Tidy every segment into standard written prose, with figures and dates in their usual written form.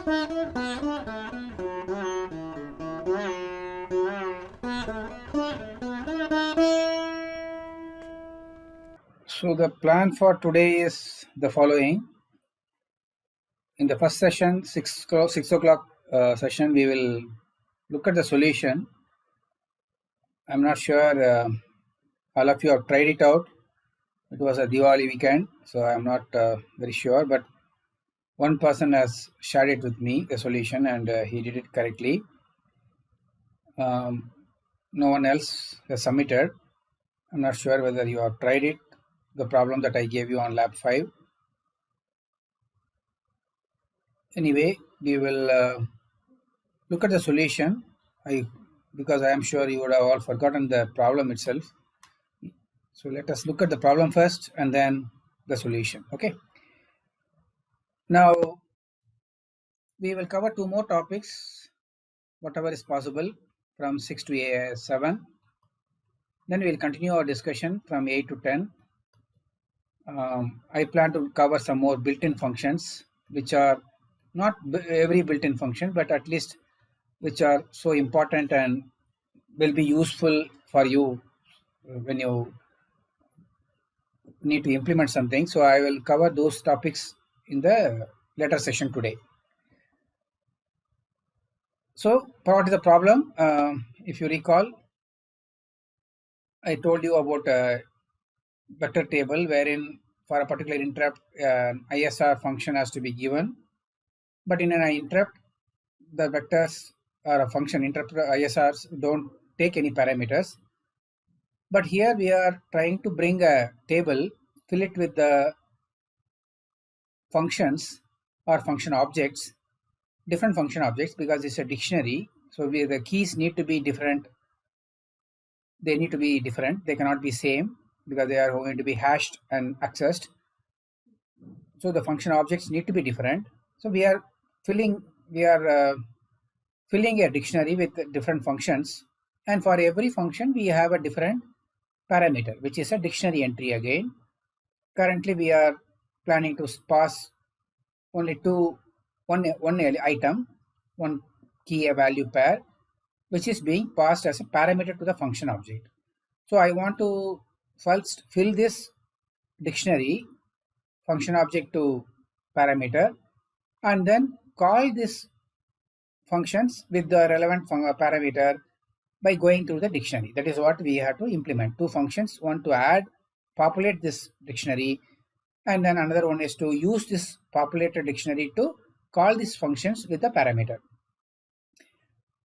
So the plan for today is the following. In the first session, 6 o'clock session, we will look at the solution. I'm not sure all of you have tried it out. It was a Diwali weekend, so I'm not very sure, but one person has shared it with me, the solution, and he did it correctly. No one else has submitted. I'm not sure whether you have tried it, the problem that I gave you on lab 5. Anyway, we will look at the solution. Because I am sure you would have all forgotten the problem itself. So let us look at the problem first and then the solution. Okay. Now we will cover 2 more topics, whatever is possible, from 6 to 7. Then we will continue our discussion from 8 to 10. I plan to cover some more built-in functions, which are not every built-in function, but at least which are so important and will be useful for you when you need to implement something. So I will cover those topics in the later session today. So what is the problem? If you recall, I told you about a vector table wherein for a particular interrupt ISR function has to be given, but in an interrupt the vectors or a function interrupt ISRs don't take any parameters. But here we are trying to bring a table, fill it with the functions or function objects, different function objects, because it's a dictionary. So the keys need to be different. They need to be different. They cannot be same because they are going to be hashed and accessed. So the function objects need to be different. So we are filling a dictionary with different functions, and for every function we have a different parameter, which is a dictionary entry again. Currently we are planning to pass only one item, one key, a value pair, which is being passed as a parameter to the function object. So I want to first fill this dictionary function object to parameter and then call this functions with the relevant parameter by going through the dictionary. That is what we have to implement. 2 functions, one to add, populate this dictionary, and then another one is to use this populated dictionary to call these functions with the parameter.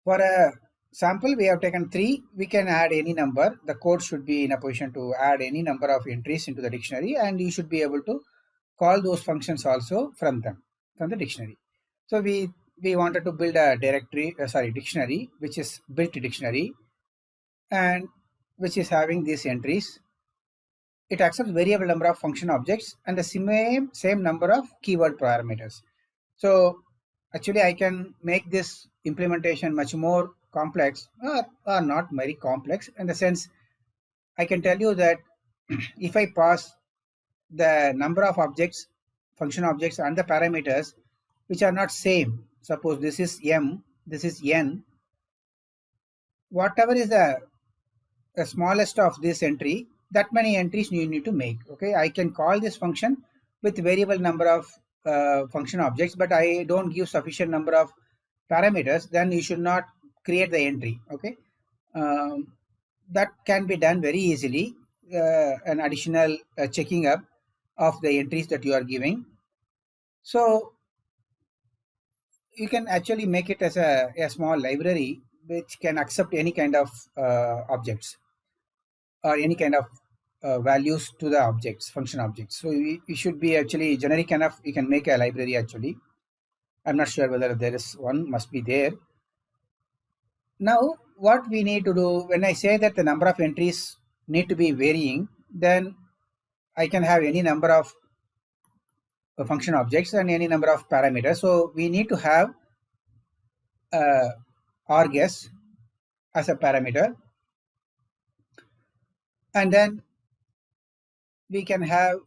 For a sample, we have taken 3. We can add any number. The code should be in a position to add any number of entries into the dictionary, and you should be able to call those functions also from the dictionary. So we wanted to build a dictionary, which is built dictionary, and which is having these entries. It accepts variable number of function objects and the same number of keyword parameters. So actually I can make this implementation much more complex, or not very complex, in the sense I can tell you that if I pass the number of objects, function objects, and the parameters which are not same, suppose this is m, this is n, whatever is the smallest of this entry, that many entries you need to make. Okay, I can call this function with variable number of function objects, but I don't give sufficient number of parameters, then you should not create the entry. Okay, that can be done very easily, an additional checking up of the entries that you are giving. So you can actually make it as a small library which can accept any kind of objects or any kind of values to the objects, function objects. So we should be actually generic enough. You can make a library actually. I'm not sure whether there is one, must be there. Now what we need to do, when I say that the number of entries need to be varying, then I can have any number of function objects and any number of parameters. So we need to have args as a parameter, and then we can have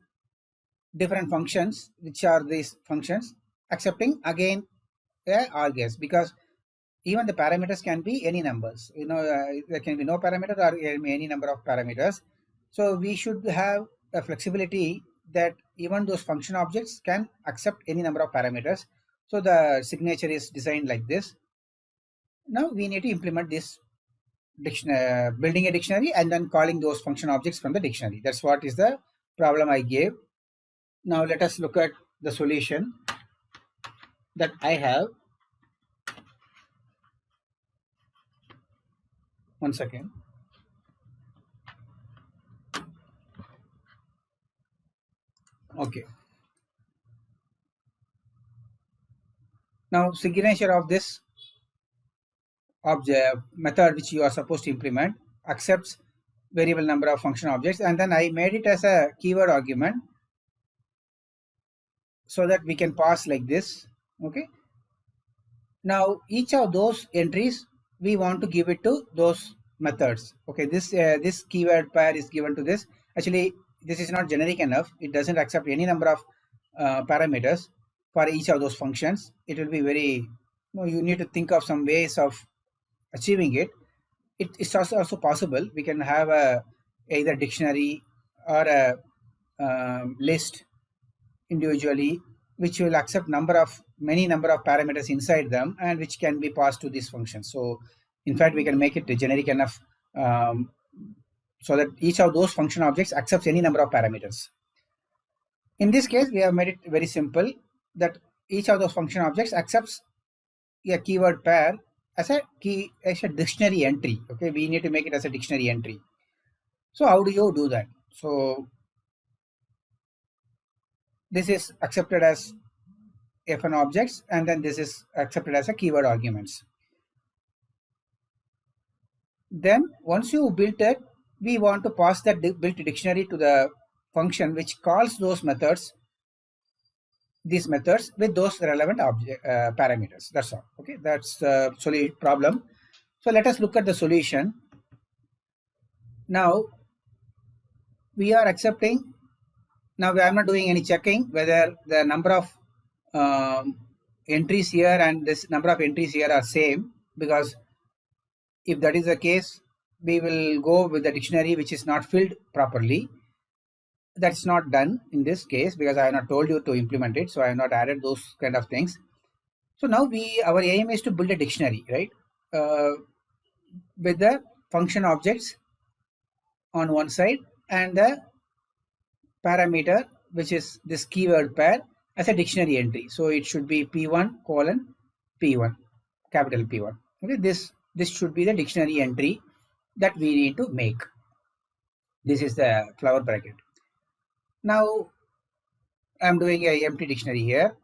different functions, which are these functions accepting again a args, because even the parameters can be any numbers. There can be no parameter or any number of parameters. So we should have a flexibility that even those function objects can accept any number of parameters. So the signature is designed like this. Now we need to implement this building a dictionary and then calling those function objects from the dictionary. That's what is the problem I gave. Now let us look at the solution that I have. One second. Okay. Now signature of this object method which you are supposed to implement accepts variable number of function objects, and then I made it as a keyword argument so that we can pass like this. Okay. Now each of those entries we want to give it to those methods. Okay, this keyword pair is given to this. Actually, this is not generic enough. It doesn't accept any number of parameters for each of those functions. It will be very, you need to think of some ways of achieving it. It's also possible. We can have either dictionary or a list individually, which will accept many number of parameters inside them, and which can be passed to this function. So in fact, we can make it generic enough so that each of those function objects accepts any number of parameters. In this case, we have made it very simple that each of those function objects accepts a keyword pair as a dictionary entry. Okay, we need to make it as a dictionary entry. So how do you do that? So this is accepted as F1 objects, and then this is accepted as a keyword arguments. Then once you built it, we want to pass that built dictionary to the function which calls those methods, these methods with those relevant parameters. That's all. Okay, that's the problem. So let us look at the solution. Now we are accepting. Now I am not doing any checking whether the number of entries here and this number of entries here are same, because if that is the case, we will go with the dictionary which is not filled properly. That's not done in this case because I have not told you to implement it, so I have not added those kind of things. So now our aim is to build a dictionary, right? With the function objects on one side and the parameter, which is this keyword pair, as a dictionary entry. So it should be P1 colon P1, capital P1. Okay, this should be the dictionary entry that we need to make. This is the flower bracket. Now I'm doing a empty dictionary here,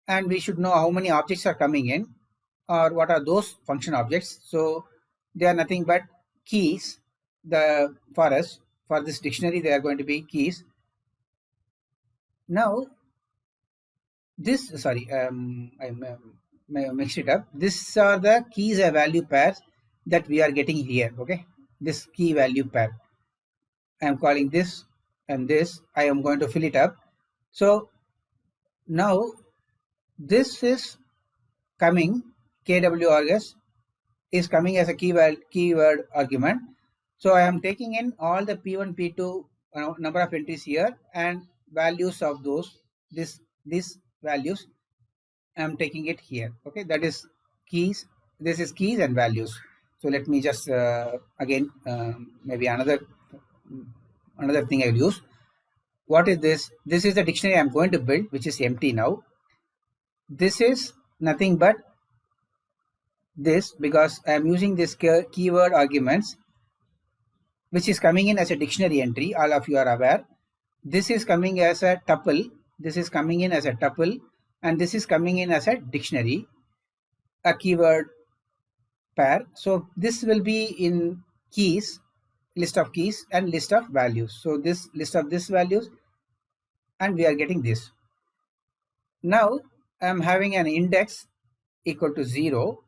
and we should know how many objects are coming in or what are those function objects. So they are nothing but keys. For us, for this dictionary, they are going to be keys. Now this, sorry, I mixed it up. These are the keys and value pairs that we are getting here. Okay, this key value pair, I am calling this and this. I am going to fill it up. So now this is coming, KWRS is coming as a keyword argument. So I am taking in all the P1, P2 number of entries here and values of those, these values I am taking it here. Okay, that is keys. This is keys and values. So let me just again maybe another thing I will use. What is this? This is the dictionary I am going to build, which is empty now. This is nothing but this, because I am using this keyword arguments, which is coming in as a dictionary entry. All of you are aware. This is coming as a tuple. This is coming in as a tuple, and this is coming in as a dictionary, a keyword pair. So this will be in keys, list of keys and list of values. So this list of this values, and we are getting this. Now I am having an index equal to 0.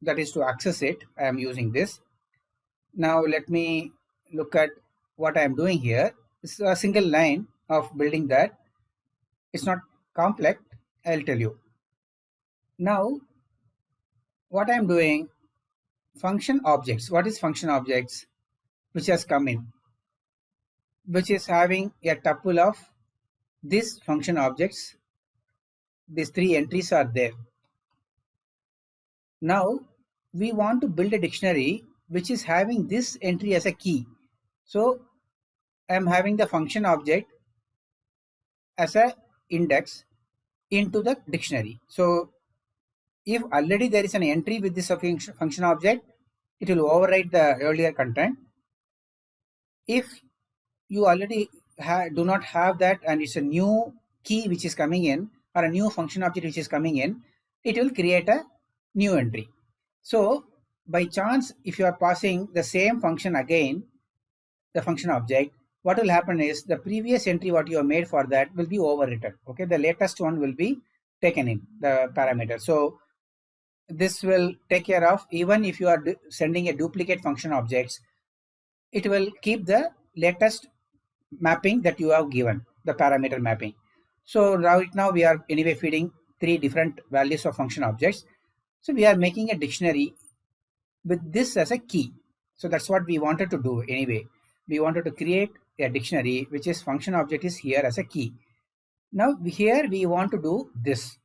That is to access it. I am using this. Now let me look at what I am doing here. It's a single line of building that. It's not complex. I'll tell you. Now what I am doing, function objects. What is function objects? Which has come in, which is having a tuple of these function objects. These three entries are there. Now we want to build a dictionary which is having this entry as a key. So I am having the function object as a index into the dictionary. So if already there is an entry with this function object, it will overwrite the earlier content. If you already do not have that and it's a new key which is coming in, or a new function object which is coming in, it will create a new entry. So by chance, if you are passing the same function again, the function object, what will happen is the previous entry what you have made for that will be overwritten. Okay, the latest one will be taken in the parameter. So this will take care of, even if you are sending a duplicate function objects, it will keep the latest mapping that you have given, the parameter mapping. So right now we are anyway feeding three different values of function objects. So we are making a dictionary with this as a key. So that's what we wanted to do anyway. We wanted to create a dictionary which is function object is here as a key. Now here we want to do this.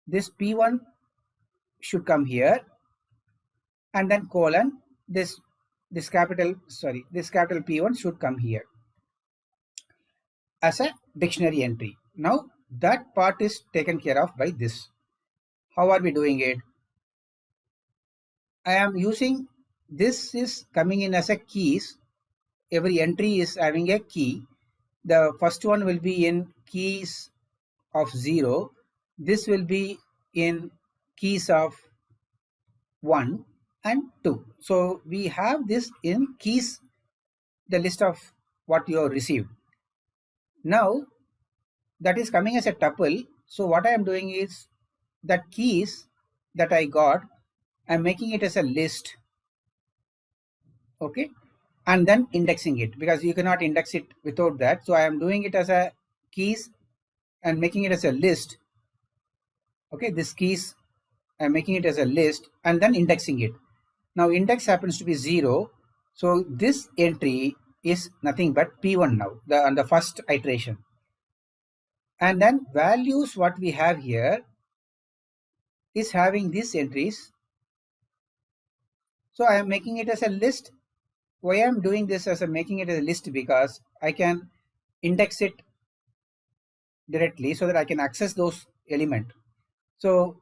This P1 should come here, and then colon this capital P1 should come here as a dictionary entry. Now that part is taken care of by this. How are we doing it? I am using this is coming in as a keys. Every entry is having a key. The first one will be in keys of 0. This will be in keys of 1 and 2. So we have this in keys, the list of what you have received. Now that is coming as a tuple. So what I am doing is that keys that I got, I am making it as a list. Okay, and then indexing it, because you cannot index it without that. So I am doing it as a keys and making it as a list. Okay, this keys I am making it as a list and then indexing it. Now index happens to be 0. So this entry is nothing but P1 now, on the first iteration. And then values what we have here is having these entries. So I am making it as a list. Why I am doing this as a making it as a list? Because I can index it directly so that I can access those element. So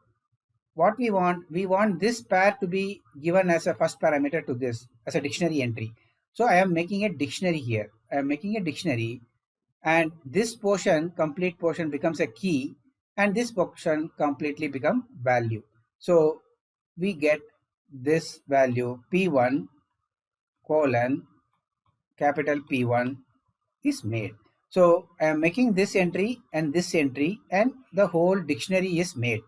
what we want this pair to be given as a first parameter to this as a dictionary entry. So I am making a dictionary here. I am making a dictionary, and this portion, complete portion, becomes a key, and this portion completely become value. So we get this value P1 colon capital P1 is made. So I am making this entry and this entry, and the whole dictionary is made.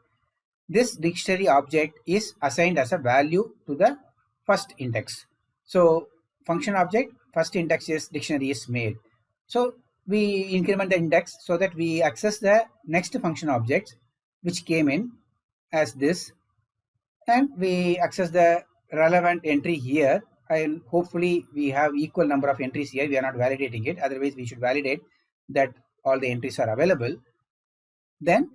This dictionary object is assigned as a value to the first index. So function object first index is dictionary is made. So we increment the index so that we access the next function object which came in as this, and we access the relevant entry here, and hopefully we have equal number of entries here. We are not validating it, otherwise we should validate that all the entries are available. Then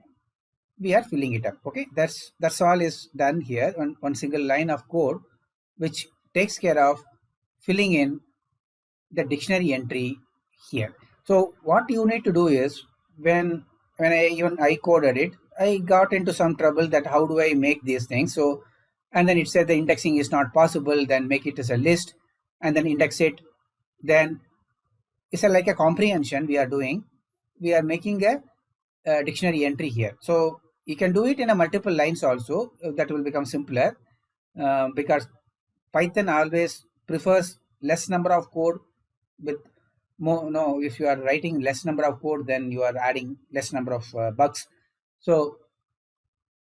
we are filling it up. Okay, that's all is done here on one single line of code which takes care of filling in the dictionary entry here. So what you need to do is, when I coded it, I got into some trouble that how do I make these things. So, and then it said the indexing is not possible, then make it as a list and then index it. Then it's like a comprehension we are doing. We are making a dictionary entry here. So you can do it in a multiple lines also. That will become simpler, because Python always prefers less number of code with more. No, if you are writing less number of code, then you are adding less number of bugs. So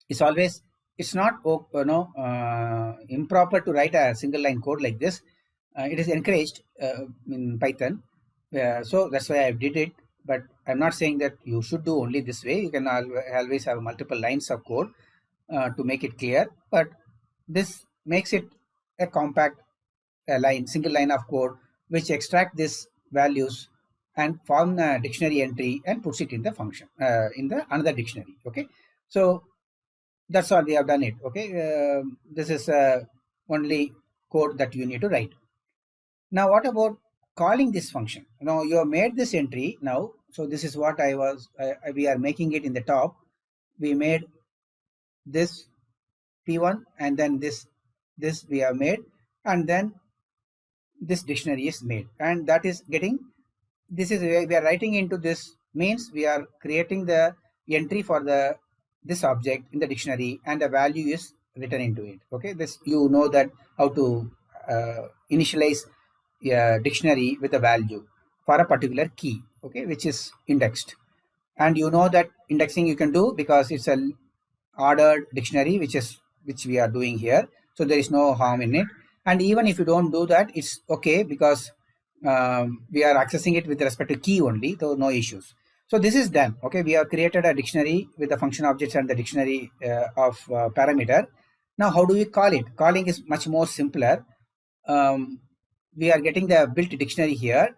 it's not improper to write a single line code like this. It is encouraged in Python. So that's why I did it. But I'm not saying that you should do only this way. You can always have multiple lines of code. to make it clear, but this makes it a compact single line of code which extract these values and form a dictionary entry and puts it in the function in the another dictionary. Okay, so that's all we have done it. Okay, this is only code that you need to write. Now what about calling this function? Now you have made this entry now, so this is what we are making it in the top. We made this p1 and then this we have made, and then this dictionary is made, and that is getting, this is where we are writing into this, means we are creating the entry for the this object in the dictionary and the value is written into it. Okay, this you know that how to initialize a dictionary with a value for a particular key, okay, which is indexed. And you know that indexing you can do because it's a ordered dictionary which we are doing here, so there is no harm in it. And even if you don't do that, it's okay because we are accessing it with respect to key only, so no issues. So this is done. Okay, we have created a dictionary with the function objects and the dictionary of parameter. Now how do we call it? Calling is much more simpler. We are getting the built dictionary here.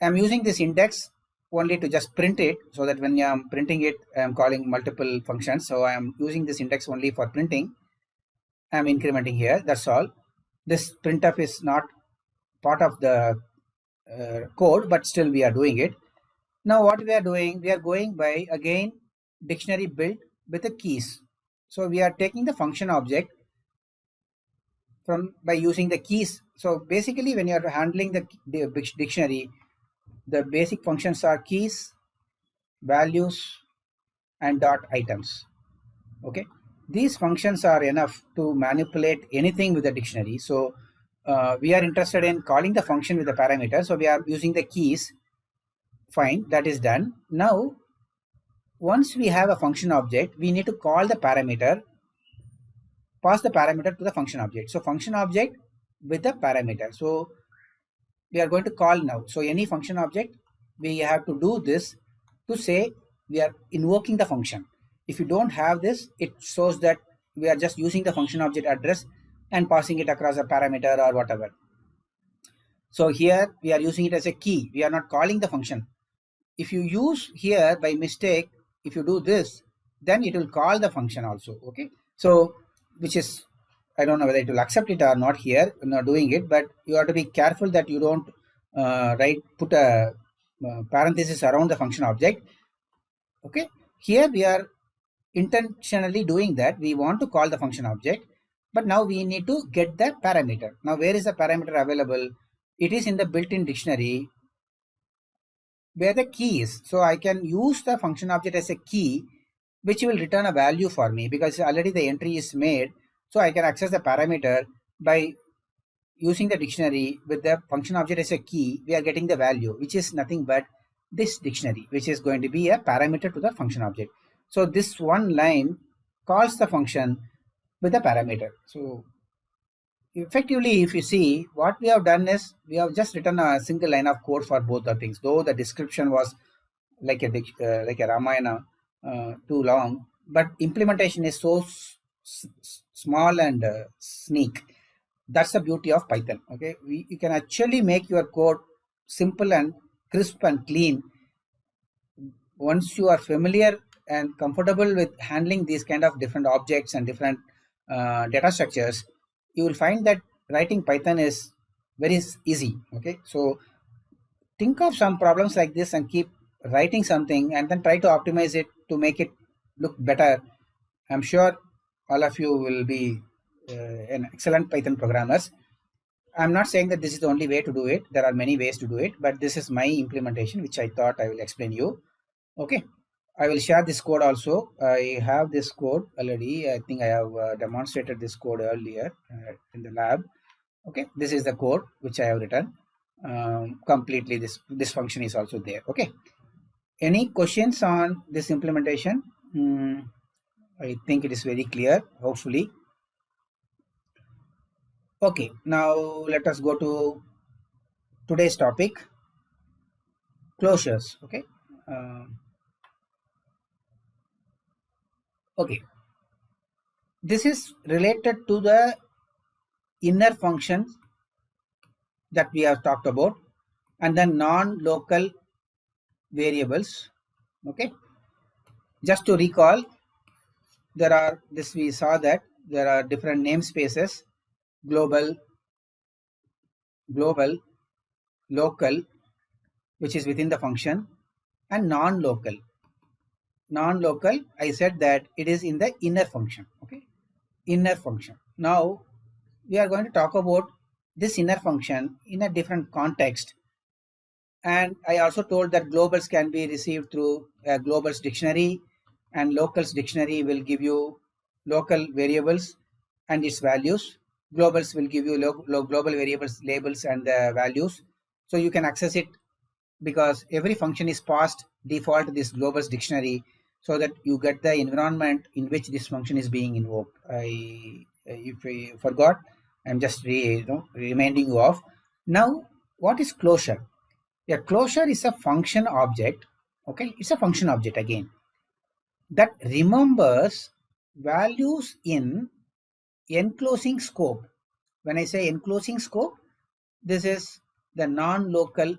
I'm using this index only to just print it, so that when I'm printing it, I'm calling multiple functions. So I'm using this index only for printing. I'm incrementing here, that's all. This printf is not part of the code, but still we are doing it. Now what we are doing, we are going by again dictionary built with the keys. So we are taking the function object from by using the keys. So basically when you are handling the dictionary, the basic functions are keys, values, and dot items. Okay, these functions are enough to manipulate anything with the dictionary. So we are interested in calling the function with the parameter, so we are using the keys. Fine, that is done. Now once we have a function object, we need to call the parameter, pass the parameter to the function object. So function object with the parameter, so we are going to call now. So any function object, we have to do this to say we are invoking the function. If you don't have this, it shows that we are just using the function object address and passing it across a parameter or whatever. So here we are using it as a key, we are not calling the function. If you use here by mistake, if you do this, then it will call the function also. Okay, so which is, I don't know whether it will accept it or not here, I'm not doing it, but you have to be careful that you don't put a parenthesis around the function object. Okay, here we are intentionally doing that, we want to call the function object, but now we need to get the parameter. Now where is the parameter available? It is in the built-in dictionary where the key is. So I can use the function object as a key which will return a value for me because already the entry is made. So I can access the parameter by using the dictionary with the function object as a key. We are getting the value which is nothing but this dictionary, which is going to be a parameter to the function object. So this one line calls the function with the parameter. So effectively, if you see, what we have done is we have just written a single line of code for both the things, though the description was like a Ramayana, too long, but implementation is so small and sneak. That's the beauty of Python. Okay, you can actually make your code simple and crisp and clean once you are familiar and comfortable with handling these kind of different objects and different data structures. You will find that writing Python is very easy. Okay, so think of some problems like this and keep writing something and then try to optimize it to make it look better. I'm sure all of you will be an excellent Python programmers. I'm not saying that this is the only way to do it. There are many ways to do it, but this is my implementation, which I thought I will explain you. Okay, I will share this code also. I have this code already. I think I have demonstrated this code earlier in the lab. Okay, this is the code which I have written. Completely this function is also there. Okay, any questions on this implementation? I think it is very clear, hopefully. Okay, now let us go to today's topic, closures. Okay. Okay, This is related to the inner functions that we have talked about, and then non-local variables. Okay, just to recall, there are this we saw that there are different namespaces: global, global, local, which is within the function, and non-local. Non-local, I said that it is in the inner function. Okay, inner function. Now we are going to talk about this inner function in a different context. And I also told that globals can be received through a globals dictionary, and locals dictionary will give you local variables and its values. Globals will give you global variables labels and the values. So you can access it because every function is passed default this globals dictionary, so that you get the environment in which this function is being invoked. If I forgot, I'm just reminding you of. Now, what is closure? A closure is a function object. Okay, it's a function object again that remembers values in enclosing scope. When I say enclosing scope, this is the non-local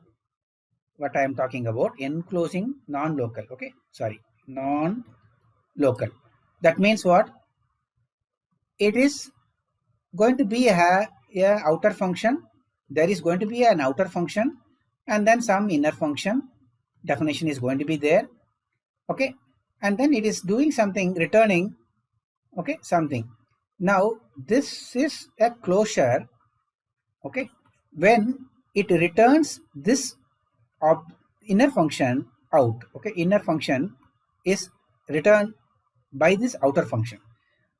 what I am talking about. Enclosing non-local. Okay, sorry, non-local. That means what? It is going to be a outer function. There is going to be an outer function, and then some inner function definition is going to be there. Okay, and then it is doing something, returning okay something. Now this is a closure. Okay, when it returns this inner function out. Okay, inner function is returned by this outer function.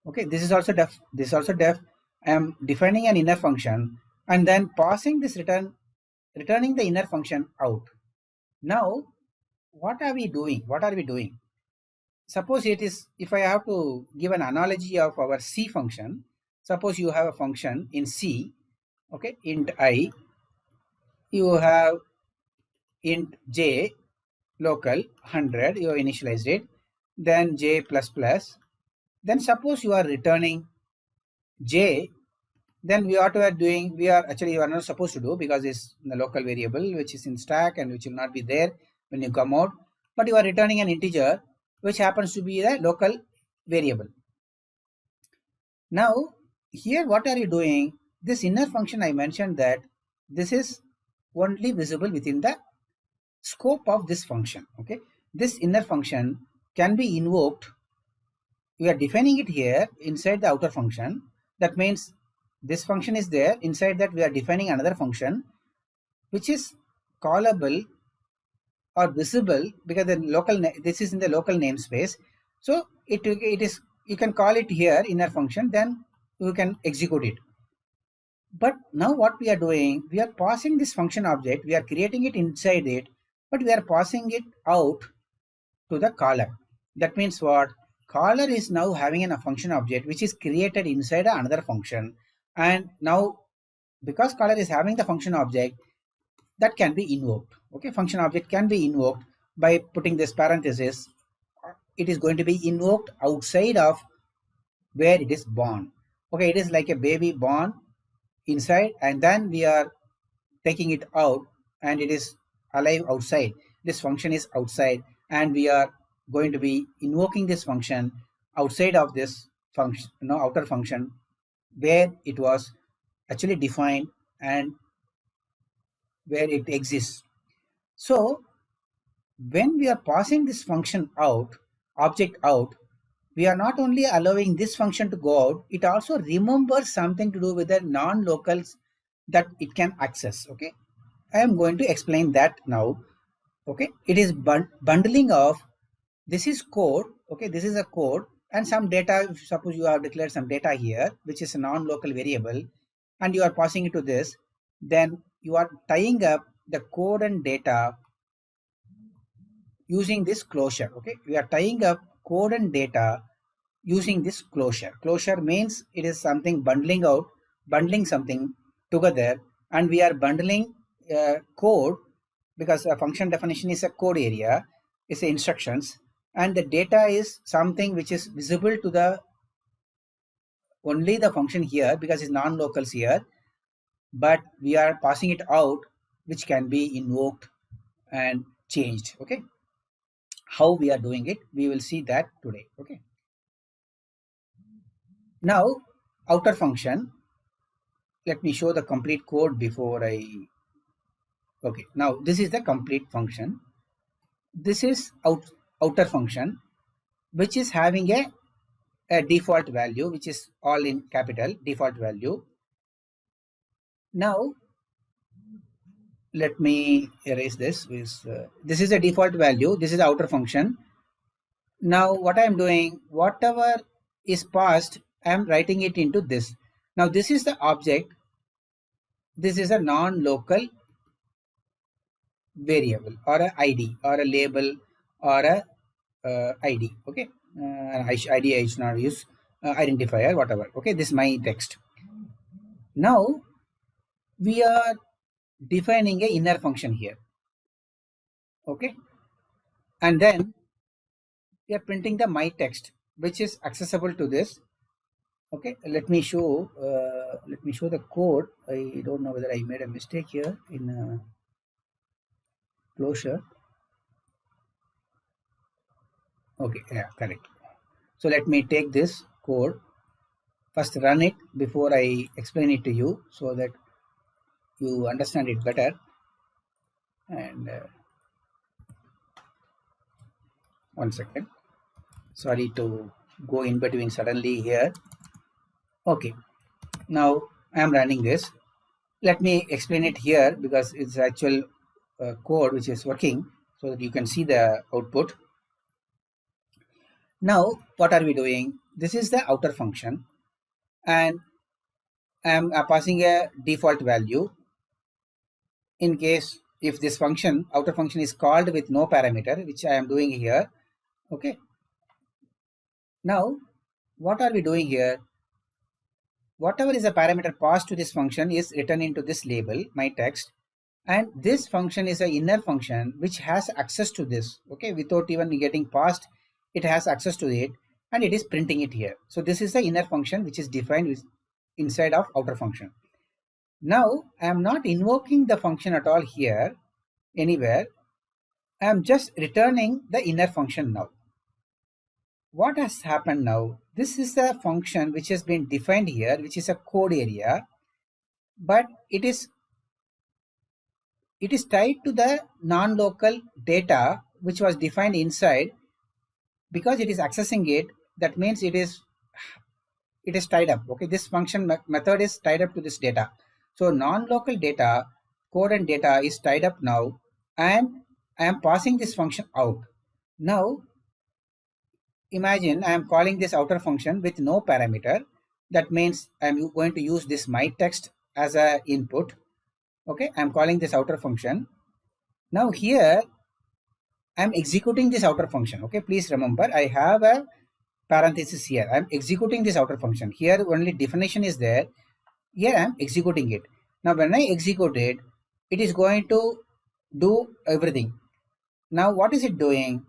Okay, this is also def. This is also def. I am defining an inner function and then passing this returning the inner function out. Now, what are we doing? What are we doing? Suppose it is, if I have to give an analogy of our C function, suppose you have a function in C, okay, int I, you have int j, local 100, you initialized it, then j plus plus, then suppose you are returning j, then we are doing, we are actually, you are not supposed to do because it's the local variable which is in stack and which will not be there when you come out, but you are returning an integer which happens to be the local variable. Now here what are you doing? This inner function I mentioned that this is only visible within the scope of this function. Okay, this inner function can be invoked. We are defining it here inside the outer function. That means this function is there. Inside that we are defining another function which is callable or visible because the local this is in the local namespace. So it is, you can call it here inner function, then you can execute it. But now what we are doing, we are passing this function object, we are creating it inside it, but we are passing it out to the caller. That means what? Caller is now having a function object which is created inside another function, and now because caller is having the function object, that can be invoked. Okay, function object can be invoked by putting this parenthesis. It is going to be invoked outside of where it is born. Okay, it is like a baby born inside, and then we are taking it out and it is alive outside. This function is outside and we are going to be invoking this function outside of this function, outer function where it was actually defined and where it exists. So when we are passing this function out, object out, we are not only allowing this function to go out, it also remembers something to do with the non-locals that it can access. Okay, I am going to explain that now. Okay, it is bundling of, this is code. Okay, this is a code and some data. Suppose you have declared some data here which is a non-local variable and you are passing it to this, then you are tying up the code and data using this closure. Okay, we are tying up code and data using this closure. Closure means it is something bundling out, bundling something together, and we are bundling code because a function definition is a code area, it's the instructions, and the data is something which is visible to the only the function here because it's non-locals here, but we are passing it out, which can be invoked and changed. Okay, how we are doing it, we will see that today. Okay, now outer function, let me show the complete code before I. Okay, now this is the complete function. This is outer function, which is having a default value, which is all in capital default value. Now let me erase this. This is a default value. This is the outer function. Now what I am doing, whatever is passed, I am writing it into this. Now this is the object. This is a non-local variable or a ID or a label or a ID. Okay, ID I should not use identifier, whatever. Okay, this is my text. Now we are defining a inner function here. Okay, and then we are printing the my text, which is accessible to this. Okay, let me show the code. I don't know whether I made a mistake here in closure. Okay, yeah, correct. So let me take this code, first run it before I explain it to you so that you understand it better. And one second, sorry to go in between suddenly here. Okay, now I am running this. Let me explain it here because it's actual code which is working so that you can see the output. Now what are we doing? This is the outer function and I am passing a default value. In case if this function, outer function, is called with no parameter, which I am doing here. Okay, now what are we doing here? Whatever is a parameter passed to this function is written into this label, my text, and this function is an inner function which has access to this. Okay, without even getting passed, it has access to it and it is printing it here. So this is the inner function which is defined inside of outer function. Now I am not invoking the function at all here anywhere. I am just returning the inner function now. What has happened now? This is the function which has been defined here, which is a code area, but it is tied to the non-local data which was defined inside. Because it is accessing it, that means it is tied up. Okay, this function method is tied up to this data. So non-local data, code and data is tied up now, and I am passing this function out. Now imagine I am calling this outer function with no parameter. That means I am going to use this my text as a input. Okay, I am calling this outer function. Now here I am executing this outer function. Okay, please remember I have a parenthesis here. I am executing this outer function. Here only definition is there. Here I am executing it. Now when I execute it, it is going to do everything. Now what is it doing?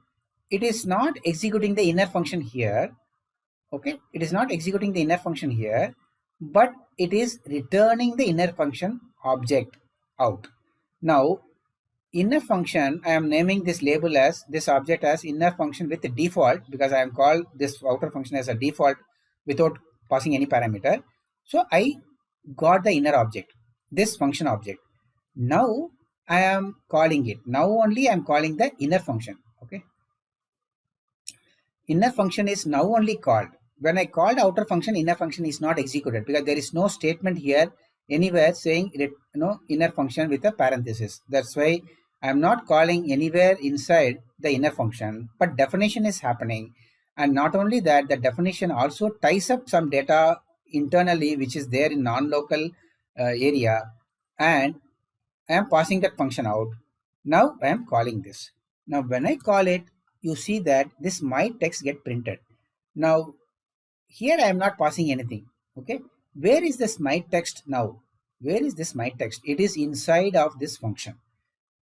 It is not executing the inner function here. Okay, it is not executing the inner function here, but it is returning the inner function object out. Now inner function, I am naming this label as this object as inner function with the default, because I am called this outer function as a default without passing any parameter. So I got the inner object, this function object. Now I am calling it. Now only I am calling the inner function. Okay, inner function is now only called. When I called outer function, inner function is not executed because there is no statement here anywhere saying inner function with a parenthesis. That's why I am not calling anywhere inside the inner function, but definition is happening. And not only that, the definition also ties up some data internally which is there in non-local area, and I am passing that function out. Now I am calling this. Now when I call it, you see that this my text get printed. Now here I am not passing anything. Okay, where is this my text now? Where is this my text? It is inside of this function.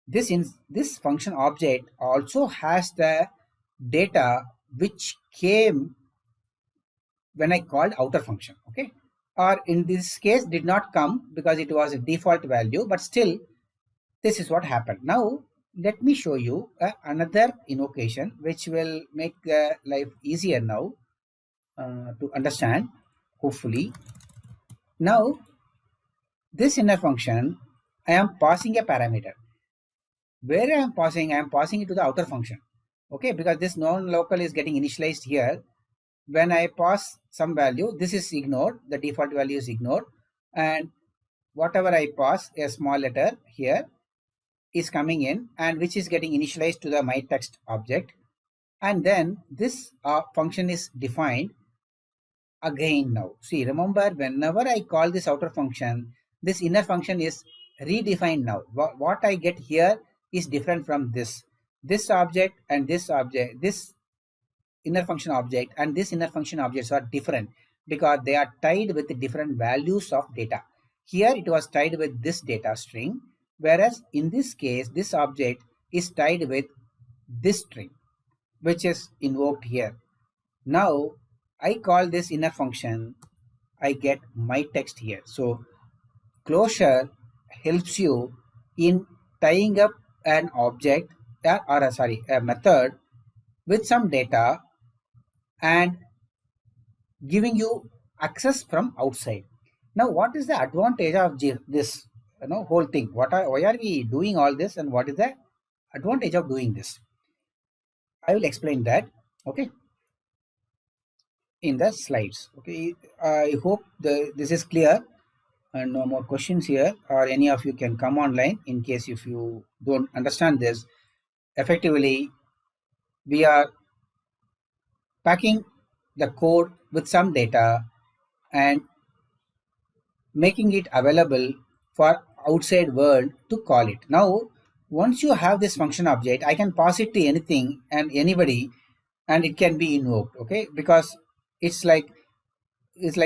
This function object also has the data which came when I called outer function, okay? Or in this case did not come because it was a default value, but still this is what happened. Now let me show you another invocation which will make life easier now to understand, hopefully. Now this inner function, I am passing a parameter. Where I am passing it to the outer function, okay? Because this non-local is getting initialized here. When I pass some value, this is ignored, the default value is ignored, and whatever I pass, a small letter here, is coming in, and which is getting initialized to the my text object. And then this function is defined again. Now see, remember, whenever I call this outer function, this inner function is redefined. Now what I get here is different from this object, and this object, this inner function object and this inner function objects are different because they are tied with the different values of data. Here it was tied with this data string, whereas in this case this object is tied with this string which is invoked here. Now I call this inner function, I get my text here. So closure helps you in tying up an object a method with some data and giving you access from outside. Now what is the advantage of this whole thing? Why are we doing all this, and what is the advantage of doing this? I will explain that, okay, in the slides. Okay, I hope this is clear and no more questions here, or any of you can come online in case if you don't understand this. Effectively, we are packing the code with some data and making it available for outside world to call it. Now once you have this function object, I can pass it to anything and anybody and it can be invoked, okay? Because it's like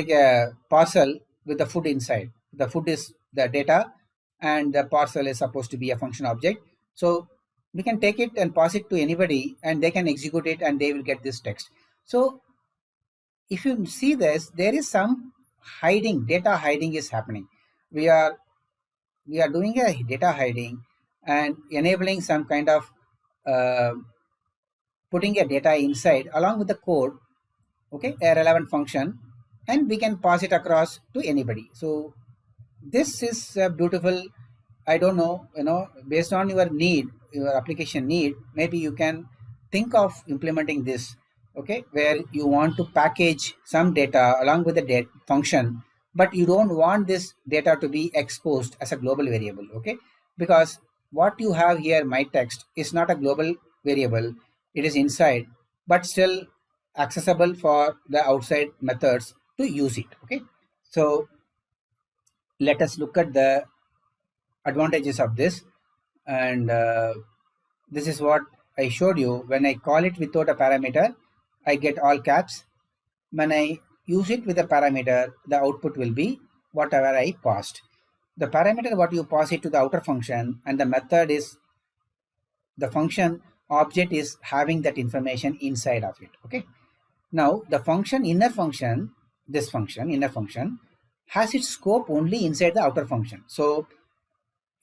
a parcel with the food inside. The food is the data and the parcel is supposed to be a function object. So we can take it and pass it to anybody and they can execute it and they will get this text. So if you see this, there is some hiding, data hiding is happening. We are doing a data hiding and enabling some kind of putting a data inside along with the code, okay, a relevant function, and we can pass it across to anybody. So this is beautiful. I don't know, based on your need, your application need, maybe you can think of implementing this, okay, where you want to package some data along with the function, but you don't want this data to be exposed as a global variable, okay? Because what you have here, my text, is not a global variable. It is inside, but still accessible for the outside methods to use it, okay? So let us look at the advantages of this, and this is what I showed you. When I call it without a parameter, I get all caps. When I use it with a parameter, the output will be whatever I passed. The parameter, what you pass it to the outer function, and the method is the function object is having that information inside of it, okay? Now the function inner function, this function inner function, has its scope only inside the outer function. So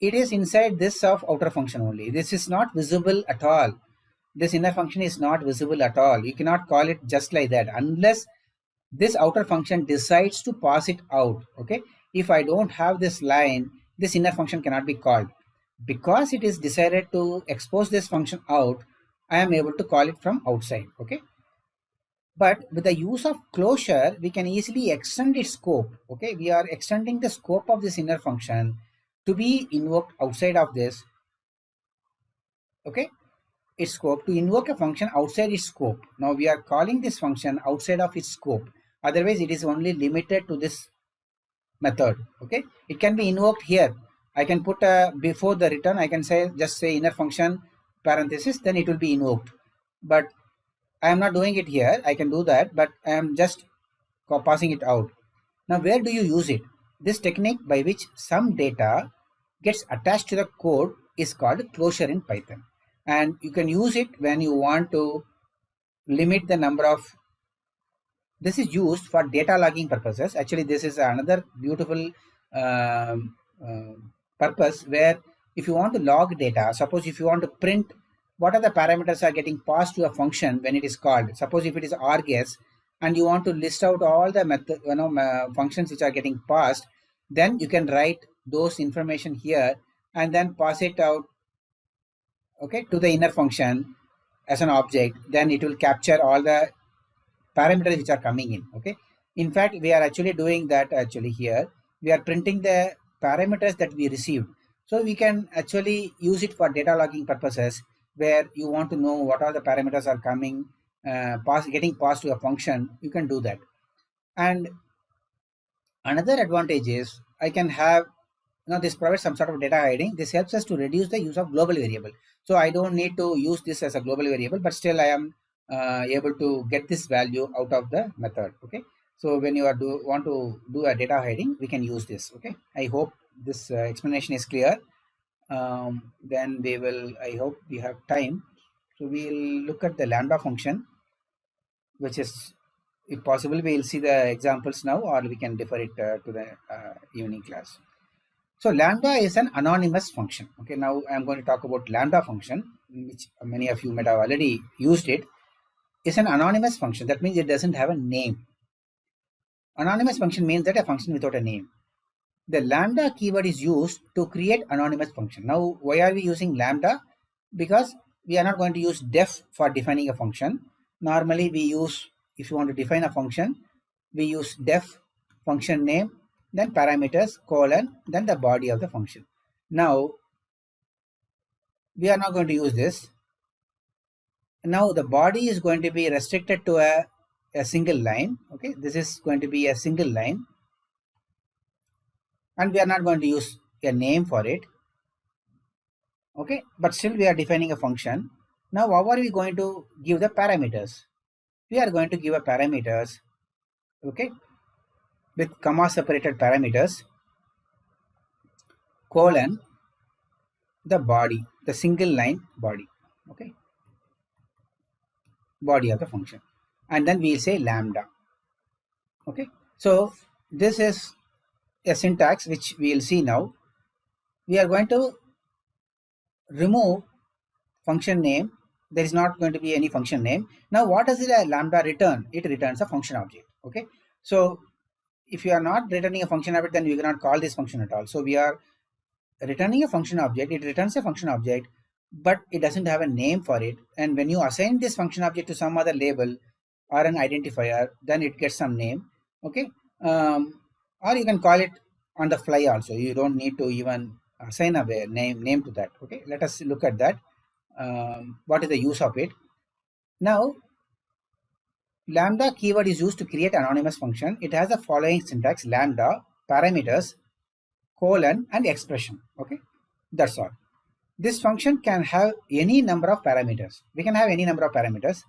it is inside this of outer function only. This is not visible at all. This inner function is not visible at all. You cannot call it just like that unless this outer function decides to pass it out, okay? If I don't have this line, this inner function cannot be called. Because it is decided to expose this function out, I am able to call it from outside, okay? But with the use of closure, we can easily extend its scope, okay? We are extending the scope of this inner function to be invoked outside of this, okay? Its scope, to invoke a function outside its scope. Now we are calling this function outside of its scope. Otherwise it is only limited to this method, okay? It can be invoked here. I can put before the return, I can say, just say inner function parenthesis, then it will be invoked. But I am not doing it here. I can do that, but I am just passing it out. Now where do you use it? This technique by which some data gets attached to the code is called closure in Python. And you can use it when you want to limit the number of this is used for data logging purposes. Actually, this is another beautiful um, purpose where if you want to log data, suppose if you want to print what are the parameters are getting passed to a function when it is called. Suppose if it is args and you want to list out all the method, functions which are getting passed, then you can write those information here and then pass it out, okay, to the inner function as an object. Then it will capture all the parameters which are coming in. Okay, in fact we are actually doing that. Actually here we are printing the parameters that we received, so we can actually use it for data logging purposes where you want to know what are the parameters are coming getting passed to a function. You can do that. And another advantage is I can have, this provides some sort of data hiding. This helps us to reduce the use of global variable. So I don't need to use this as a global variable, but still I am able to get this value out of the method. Okay. So when you want to do a data hiding, we can use this. Okay. I hope this explanation is clear. Then I hope we have time. So we'll look at the lambda function, which is, if possible, we'll see the examples now, or we can defer it to the evening class. So lambda is an anonymous function. Okay, now I'm going to talk about lambda function, which many of you might have already used it. It's an anonymous function. That means it doesn't have a name. Anonymous function means that a function without a name. The lambda keyword is used to create anonymous function. Now, why are we using lambda? Because we are not going to use def for defining a function. Normally we use, if you want to define a function, we use def, function name, then parameters, colon, then the body of the function. Now, we are not going to use this. Now the body is going to be restricted to a single line. Okay, this is going to be a single line. And we are not going to use a name for it. Okay, but still we are defining a function. Now, how are we going to give the parameters? We are going to give a parameters, okay, with comma separated parameters, colon, the body, the single line body, okay, body of the function, and then we'll say lambda. Okay, so this is a syntax which we'll see now. We are going to remove function name. There is not going to be any function name. Now, what does a lambda return? It returns a function object. Okay, so if you are not returning a function object, then you cannot call this function at all. So we are returning a function object. It returns a function object, but it doesn't have a name for it. And when you assign this function object to some other label or an identifier, then it gets some name. Okay, or you can call it on the fly also. You don't need to even assign a name to that. Okay, let us look at that. What is the use of it? Now, lambda keyword is used to create anonymous function. It has the following syntax: lambda, parameters, colon, and expression. Okay, that's all. This function can have any number of parameters. We can have any number of parameters,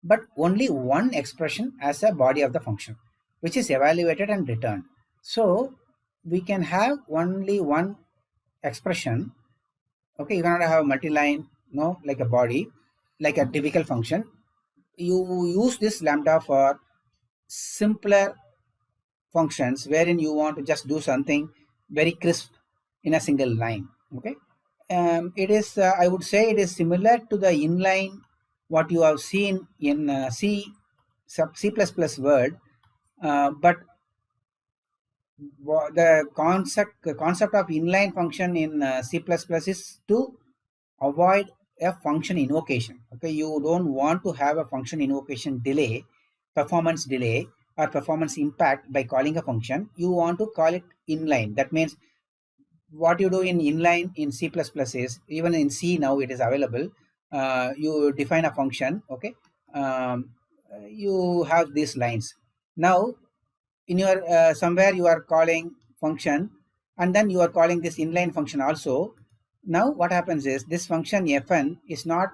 but only one expression as a body of the function, which is evaluated and returned. So we can have only one expression. Okay, you cannot have multi-line, no, like a body, like a typical function. You use this lambda for simpler functions wherein you want to just do something very crisp in a single line. Okay, it is, I would say, it is similar to the inline what you have seen in C++ world, but the concept of inline function in C++ is to avoid a function invocation. Okay, you don't want to have a function invocation delay, performance delay, or performance impact by calling a function. You want to call it inline. That means what you do in inline in C++ is, even in C now it is available. You define a function. Okay, you have these lines. Now, in your somewhere you are calling function, and then you are calling this inline function also. Now what happens is this function fn is not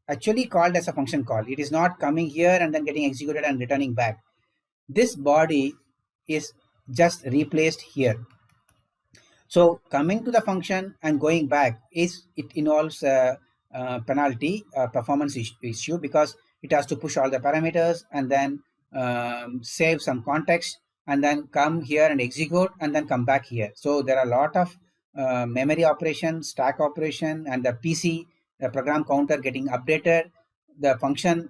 actually called as a function call. It is not coming here and then getting executed and returning back. This body is just replaced here. So coming to the function and going back it involves a penalty, performance issue, because it has to push all the parameters and then save some context, and then come here and execute, and then come back here. So there are a lot of memory operation, stack operation, and the PC, the program counter getting updated, the function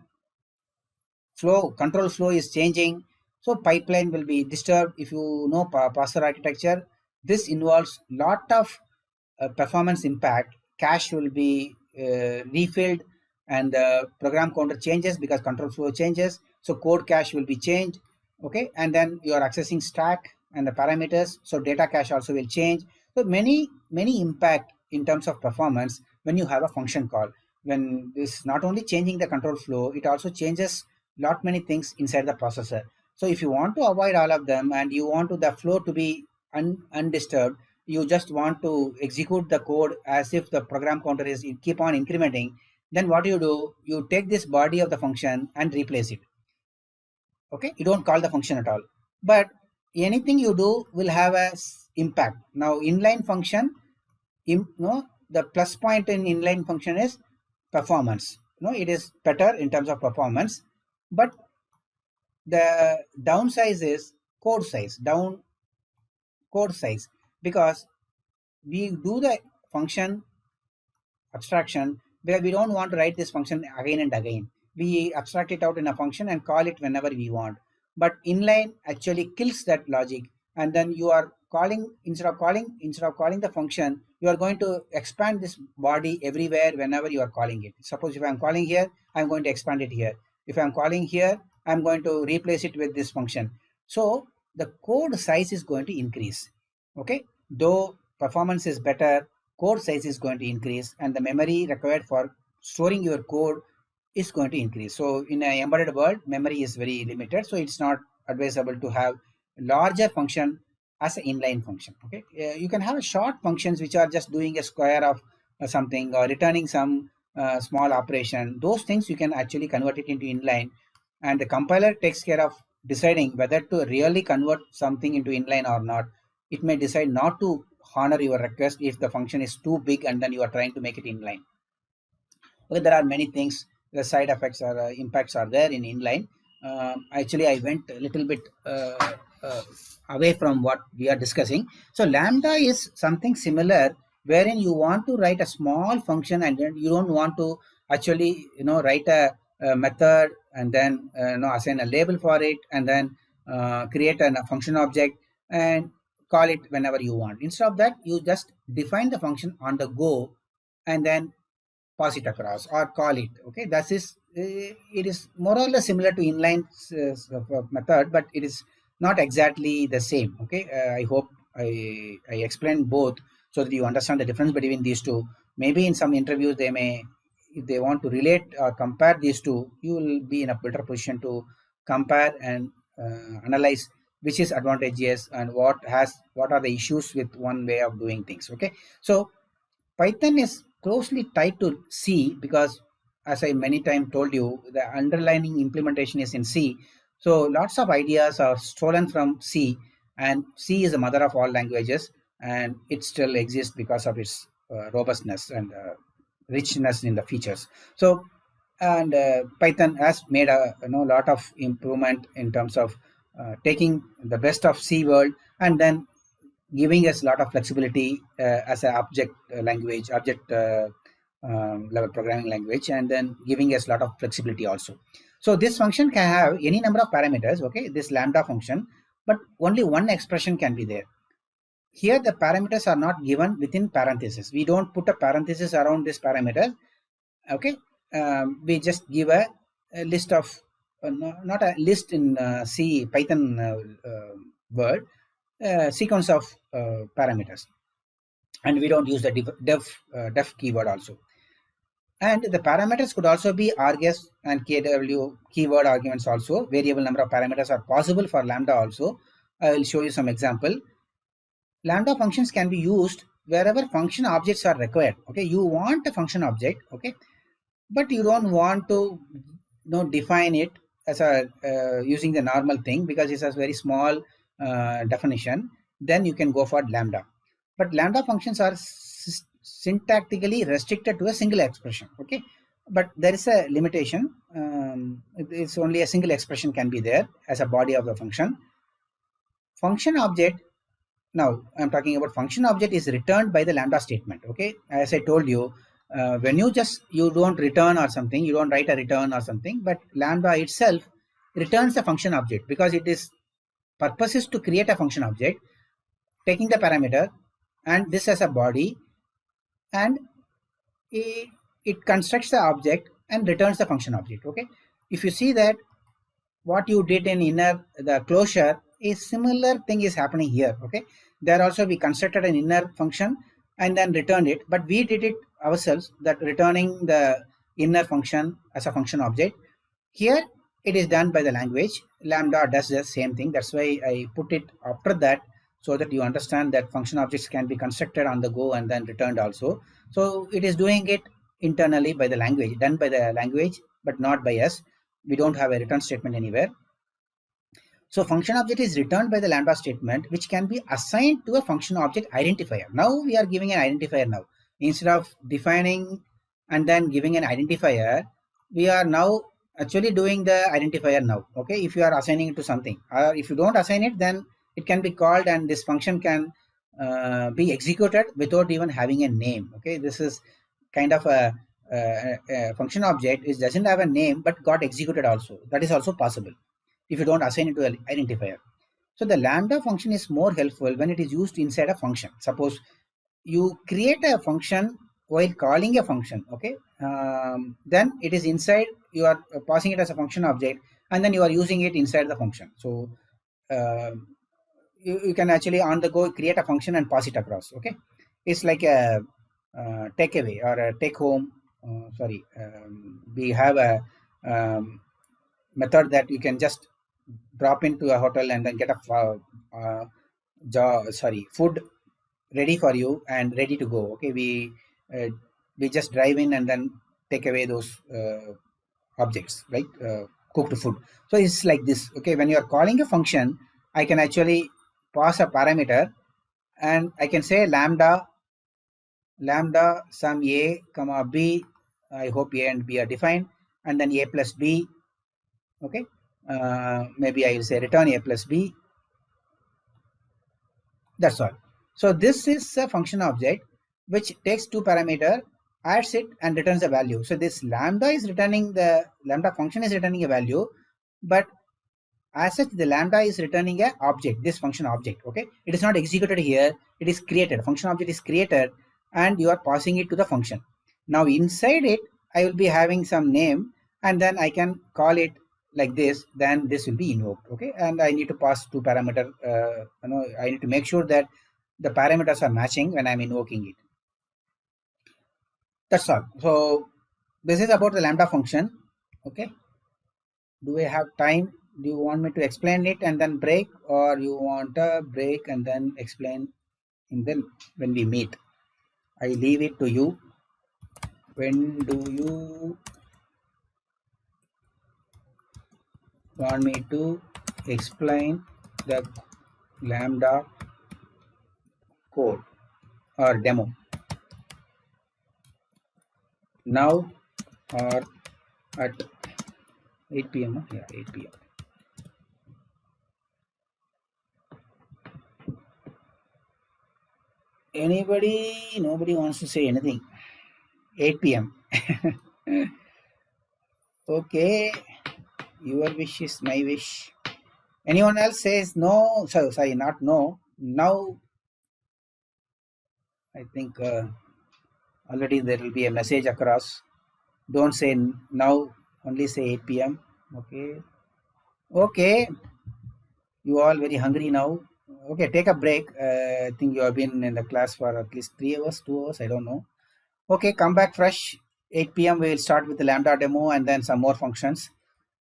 flow, control flow is changing. So pipeline will be disturbed. If you know parser architecture, this involves lot of performance impact. Cache will be refilled, and the program counter changes because control flow changes. So code cache will be changed. Okay, and then you are accessing stack and the parameters. So data cache also will change. So many impact in terms of performance when you have a function call. When this not only changing the control flow, it also changes lot many things inside the processor. So if you want to avoid all of them and you want to the flow to be undisturbed, you just want to execute the code as if the program counter is keep on incrementing, then what you do, you take this body of the function and replace it. Okay, you don't call the function at all, but anything you do will have a impact. Now inline function, no, the plus point in inline function is performance. It is better in terms of performance, but the downsize is code size, because we do the function abstraction where we don't want to write this function again and again. We abstract it out in a function and call it whenever we want. But inline actually kills that logic, and then you are calling instead of calling the function, you are going to expand this body everywhere whenever you are calling it. Suppose if I am calling here, I am going to expand it here. If I am calling here, I am going to replace it with this function. So the code size is going to increase. Okay, though performance is better, code size is going to increase, and the memory required for storing your code is going to increase. So in an embedded world, memory is very limited, so it's not advisable to have larger function as an inline function. Okay, you can have short functions which are just doing a square of something or returning some small operation. Those things you can actually convert it into inline, and the compiler takes care of deciding whether to really convert something into inline or not. It may decide not to honor your request if the function is too big and then you are trying to make it inline. Okay, there are many things. The side effects or impacts are there in inline. Actually, I went a little bit away from what we are discussing. So lambda is something similar, wherein you want to write a small function and then you don't want to actually write a method and then assign a label for it and then create a function object and call it whenever you want. Instead of that, you just define the function on the go and then pass it across or call it. Okay, that is it is more or less similar to inline method, but it is not exactly the same. Okay, I hope I explained both so that you understand the difference between these two. Maybe in some interviews they may, if they want to relate or compare these two, you will be in a better position to compare and analyze which is advantageous and what are the issues with one way of doing things. Okay, so Python is closely tied to C because, as I many times told you, the underlying implementation is in C. So lots of ideas are stolen from C, and C is the mother of all languages, and it still exists because of its robustness and richness in the features. So, and Python has made a lot of improvement in terms of taking the best of C world and then giving us a lot of flexibility as an object level programming language, and then giving us a lot of flexibility also. So this function can have any number of parameters. Okay, this lambda function, but only one expression can be there. Here the parameters are not given within parentheses. We don't put a parenthesis around this parameter. Okay, we just give a list of not a list in C Python word, sequence of parameters, and we don't use the def keyword also. And the parameters could also be args and kw keyword arguments also. Variable number of parameters are possible for lambda also. I will show you some example. Lambda functions can be used wherever function objects are required. Okay, you want a function object, okay, but you don't want to define it as a using the normal thing because it's a very small definition. Then you can go for lambda, but lambda functions are syntactically restricted to a single expression. Okay, but there is a limitation. It's only a single expression can be there as a body of the function. Function object, now I'm talking about function object, is returned by the lambda statement. Okay, as I told you, when you don't return or something, you don't write a return or something, but lambda itself returns the function object because it is purpose is to create a function object taking the parameter and this as a body, and it constructs the object and returns the function object. Okay, if you see that what you did in inner the closure is similar thing is happening here. Okay, there also we constructed an inner function and then returned it, but we did it ourselves, that returning the inner function as a function object. Here it is done by the language. Lambda does the same thing. That's why I put it after that, so that you understand that function objects can be constructed on the go and then returned also. So it is doing it internally by the language, done by the language, but not by us. We don't have a return statement anywhere. So function object is returned by the lambda statement, which can be assigned to a function object identifier. Now we are giving an identifier now. Instead of defining and then giving an identifier, we are now actually doing the identifier now. Okay, if you are assigning it to something, or if you don't assign it, then it can be called and this function can be executed without even having a name. Okay, this is kind of a function object which doesn't have a name but got executed also. That is also possible if you don't assign it to an identifier. So the lambda function is more helpful when it is used inside a function. Suppose you create a function while calling a function, okay? Then it is inside, you are passing it as a function object, and then you are using it inside the function. So uh, you can actually on the go create a function and pass it across, okay? It's like a takeaway or a take home. We have a method that you can just drop into a hotel and then get a food ready for you and ready to go. Okay, uh, we just drive in and then take away those objects, right? Cooked food. So it's like this. Okay, when you are calling a function, I can actually pass a parameter and I can say lambda sum a comma b. I hope a and b are defined, and then a plus b. Okay, maybe I will say return a plus b. That's all. So this is a function object which takes two parameter, adds it and returns a value. So this lambda is returning, the lambda function is returning a value, but as such the lambda is returning a object, this function object. Okay, it is not executed here, it is created. Function object is created and you are passing it to the function. Now inside it I will be having some name and then I can call it like this, then this will be invoked. Okay, and I need to pass two parameter. I need to make sure that the parameters are matching when I'm invoking it. That's all. So this is about the lambda function. Okay, do I have time? Do you want me to explain it and then break, or you want a break and then explain and then when we meet? I leave it to you. When do you want me to explain the lambda code or demo? Now or at 8 p.m. Yeah, 8 p.m. Anybody? Nobody wants to say anything. 8 p.m. Okay, your wish is my wish. Anyone else says no? Sorry, not no. Now, I think already there will be a message across. Don't say now, only say 8 p.m. Okay. Okay. You all very hungry now. Okay, take a break. I think you have been in the class for at least 3 hours, 2 hours. I don't know. Okay, come back fresh. 8 p.m. we will start with the lambda demo and then some more functions.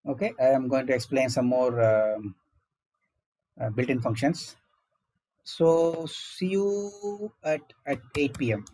Okay, I am going to explain some more built-in functions. So see you at 8 p.m.